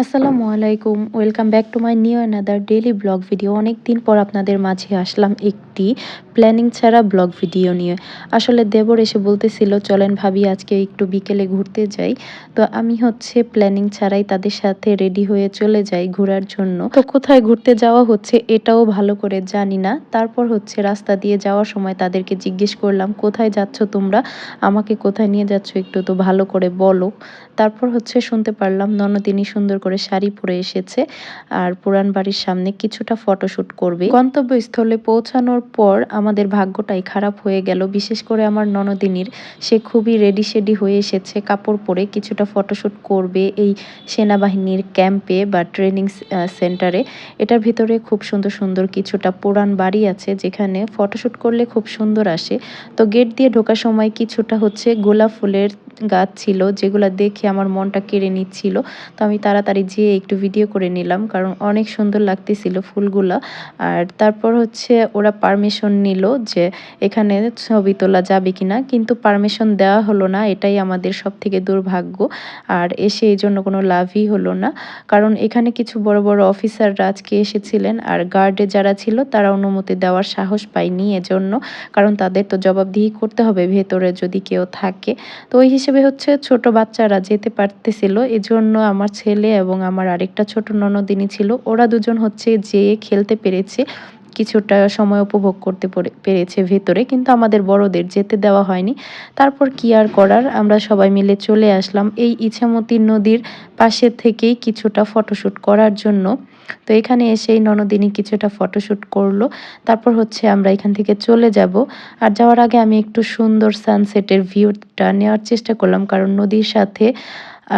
আসসালামু আলাইকুম, welcome back to my new another daily blog video. অনেক দিন পর আপনাদের মাঝে আসলাম একটি প্ল্যানিং ছাড়া ব্লগ ভিডিও নিয়ে। আসলে দেবর এসে বলতেছিল চলেন ভাবি আজকে একটু বিকেলে ঘুরতে যাই। তো আমি হচ্ছে প্ল্যানিং ছাড়াই তাদের সাথে রেডি হয়ে চলে যাই ঘোরার জন্য। তো কোথায় ঘুরতে যাওয়া হচ্ছে এটাও ভালো করে জানি না। তারপর হচ্ছে রাস্তা দিয়ে যাওয়ার সময় তাদেরকে জিজ্ঞেস করলাম কোথায় যাচ্ছ তোমরা, আমাকে কোথায় নিয়ে যাচ্ছ একটু তো ভালো করে বলো। তারপর হচ্ছে শুনতে পারলাম ননদিনী সুন্দর করে শাড়ি পরে এসেছে আর পুরান বাড়ির সামনে কিছুটা ফটোশুট করবে। গন্তব্যস্থলে পৌঁছানোর পর আমাদের ভাগ্যটাই খারাপ হয়ে গেল, বিশেষ করে আমার ননদিনীর। সে খুবই রেডি শেডি হয়ে এসেছে কাপড় পরে কিছুটা ফটোশুট করবে এই সেনাবাহিনীর ক্যাম্পে বা ট্রেনিং সেন্টারে। এটার ভিতরে খুব সুন্দর সুন্দর কিছুটা পুরান বাড়ি আছে যেখানে ফটোশুট করলে খুব সুন্দর আসে। তো গেট দিয়ে ঢোকার সময় কিছুটা হচ্ছে গোলাপ ফুলের গাছ ছিল যেগুলো দেখে আমার মনটা কেড়ে নিচ্ছিল। তো আমি তাড়াতাড়ি যেয়ে একটু ভিডিও করে নিলাম কারণ অনেক সুন্দর লাগতেছিল ফুলগুলা। আর তারপর হচ্ছে ওরা পারমিশন নিল যে এখানে ছবি তোলা যাবে কিনা, কিন্তু পারমিশন দেওয়া হলো না। এটাই আমাদের সব থেকে দুর্ভাগ্য। আর এসে এই জন্য কোনো লাভই হলো না, কারণ এখানে কিছু বড় বড় অফিসাররা আজকে এসেছিলেন আর গার্ডে যারা ছিল তারা অনুমতি দেওয়ার সাহস পায়নি এজন্য, কারণ তাদের তো জবাবদিহি করতে হবে ভেতরে যদি কেউ থাকে। তো ওই হিসেবে হচ্ছে ছোট বাচ্চারা যেতে পারতেছিল, এজন্য আমার ছেলে এবং আমার আরেকটা ছোট ননদিনী ছিল, ওরা দুজন হচ্ছে যেয়ে খেলতে পেরেছে, কিছুটা সময় উপভোগ করতে পেরেছে ভেতরে, কিন্তু আমাদের বড়দের যেতে দেওয়া হয়নি। তারপর কি আর করার, আমরা সবাই মিলে চলে আসলাম এই ইছামতি নদীর পাশে থেকেই কিছুটা ফটোশুট করার জন্য। তো এখানে এসেই ননদিনী কিছুটা ফটোশুট করলো। তারপর হচ্ছে আমরা এখান থেকে চলে যাব। আর যাওয়ার আগে আমি একটু সুন্দর সানসেটের ভিউটা নেওয়ার চেষ্টা করলাম, কারণ নদীর সাথে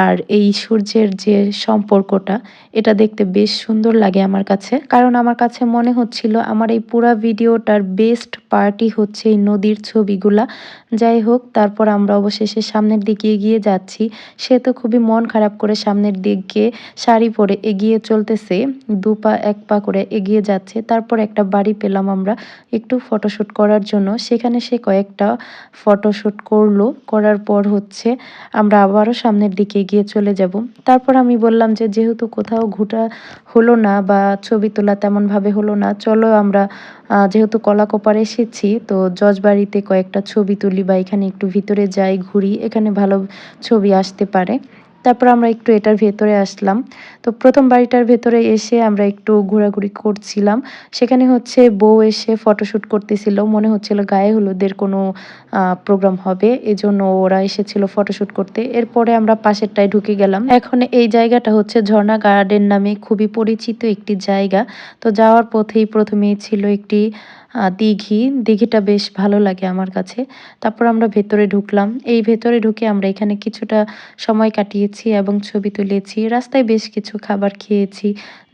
আর এই সূর্যের যে সম্পর্কটা, এটা দেখতে বেশ সুন্দর লাগে আমার কাছে। কারণ আমার কাছে মনে হচ্ছিল আমার এই পুরা ভিডিওটার বেস্ট পার্টই হচ্ছে এই নদীর ছবিগুলা। যাই হোক, তারপর আমরা অবশেষে সামনের দিকে এগিয়ে যাচ্ছি। সে তো খুবই মন খারাপ করে সামনের দিকে শাড়ি পরে এগিয়ে চলতেছে, দু পা এক পা করে এগিয়ে যাচ্ছে। তারপর একটা বাড়ি পেলাম আমরা একটু ফটোশুট করার জন্য, সেখানে সে কয়েকটা ফটোশুট করলো। করার পর হচ্ছে আমরা আবারও সামনের দিকে এগিয়ে চলে যাব। তারপর আমি বললাম যে যেহেতু কোথাও ঘোরা হলো না বা ছবি তোলা তেমনভাবে হলো না, চলো আমরা যেহেতু কলাকোপার এসেছি তো জজবাড়িতে কয়েকটা ছবি তুলি বা এখানে একটু ভিতরে যাই ঘুরি, এখানে ভালো ছবি আসতে পারে। তারপর আমরা একটু এটার ভেতরে আসলাম। তো প্রথম বাড়িটার ভেতরে এসে আমরা একটু ঘোরাঘুরি করছিলাম। সেখানে হচ্ছে বউ এসে ফটোশুট করতেছিল, মনে হচ্ছিল গায়ে হলুদের কোনো প্রোগ্রাম হবে, এজন্য ওরা এসেছিল ফটোশুট করতে। এরপরে আমরা পাশেরটায় ঢুকে গেলাম। এখন এই জায়গাটা হচ্ছে ঝর্ণা গার্ডেন নামে খুবই পরিচিত একটি জায়গা। তো যাওয়ার পথেই প্রথমেই ছিল একটি দিঘিটা বেশ ভালো লাগে আমার কাছে। তারপর আমরা ভেতরে ঢুকলাম। এই ভেতরে ঢুকে আমরা এখানে কিছুটা সময় কাটিয়েছি এবং ছবি তুলেছি। রাস্তায় বেশ কিছু খাবার খেয়েছি,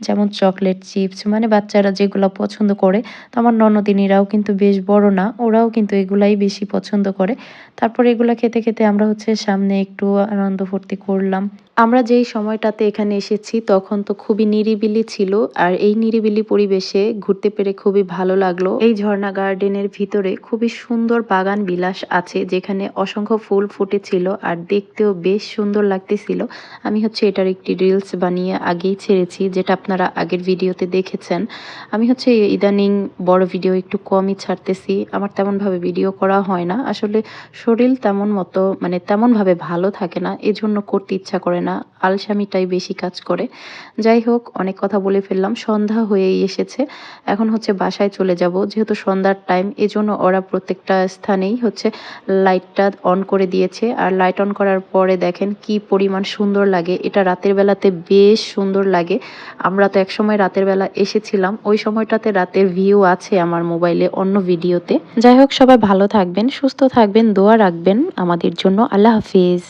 যেমন চকলেট চিপস, মানে বাচ্চারা যেগুলো পছন্দ করে। তো আমার ননদিনীরাও কিন্তু বেশ বড় না, ওরাও কিন্তু এগুলাই বেশি পছন্দ করে। তারপর এগুলা খেতে খেতে আমরা হচ্ছে সামনে একটু আনন্দ ফুর্তি করলাম। আমরা যেই সময়টাতে এখানে এসেছি তখন তো খুবই নিরিবিলি ছিল, আর এই নিরিবিলি পরিবেশে ঘুরতে পেরে খুবই ভালো লাগলো। এই ঝর্ণা গার্ডেনের ভিতরে খুবই সুন্দর বাগান বিলাস আছে যেখানে অসংখ্য ফুল ফুটেছিল আর দেখতেও বেশ সুন্দর লাগতেছিল। আমি হচ্ছে এটার একটি রিলস বানিয়ে আগেই ছেড়েছি, যেটা আপনারা আগের ভিডিওতে দেখেছেন। আমি হচ্ছে ইদানিং বড় ভিডিও একটু কমই ছাড়তেছি, আমার তেমনভাবে ভিডিও করা হয় না। আসলে শরীর তেমনভাবে ভালো থাকে না, এজন্য করতে ইচ্ছা করে না, আলসামিটাই বেশি কাজ করে। যাই হোক, অনেক কথা বলে ফেললাম, সন্ধ্যা হয়েই এসেছে। এখন হচ্ছে বাসায় চলে যাব, যেহেতু সন্ধ্যার টাইম, এজন্য ওরা প্রত্যেকটা স্থানেই হচ্ছে লাইটটা অন করে দিয়েছে। আর লাইট অন করার পরে দেখেন কি পরিমাণ সুন্দর লাগে, এটা রাতের বেলাতে বেশ সুন্দর লাগে। আমরা তো একসময় রাতের বেলা এসেছিলাম, ওই সময়টাতে রাতের ভিউ আছে আমার মোবাইলে অন্য ভিডিওতে। যাই হোক, সবাই ভালো থাকবেন, সুস্থ থাকবেন, দোয়া রাখবেন আমাদের জন্য। আল্লাহ হাফিজ।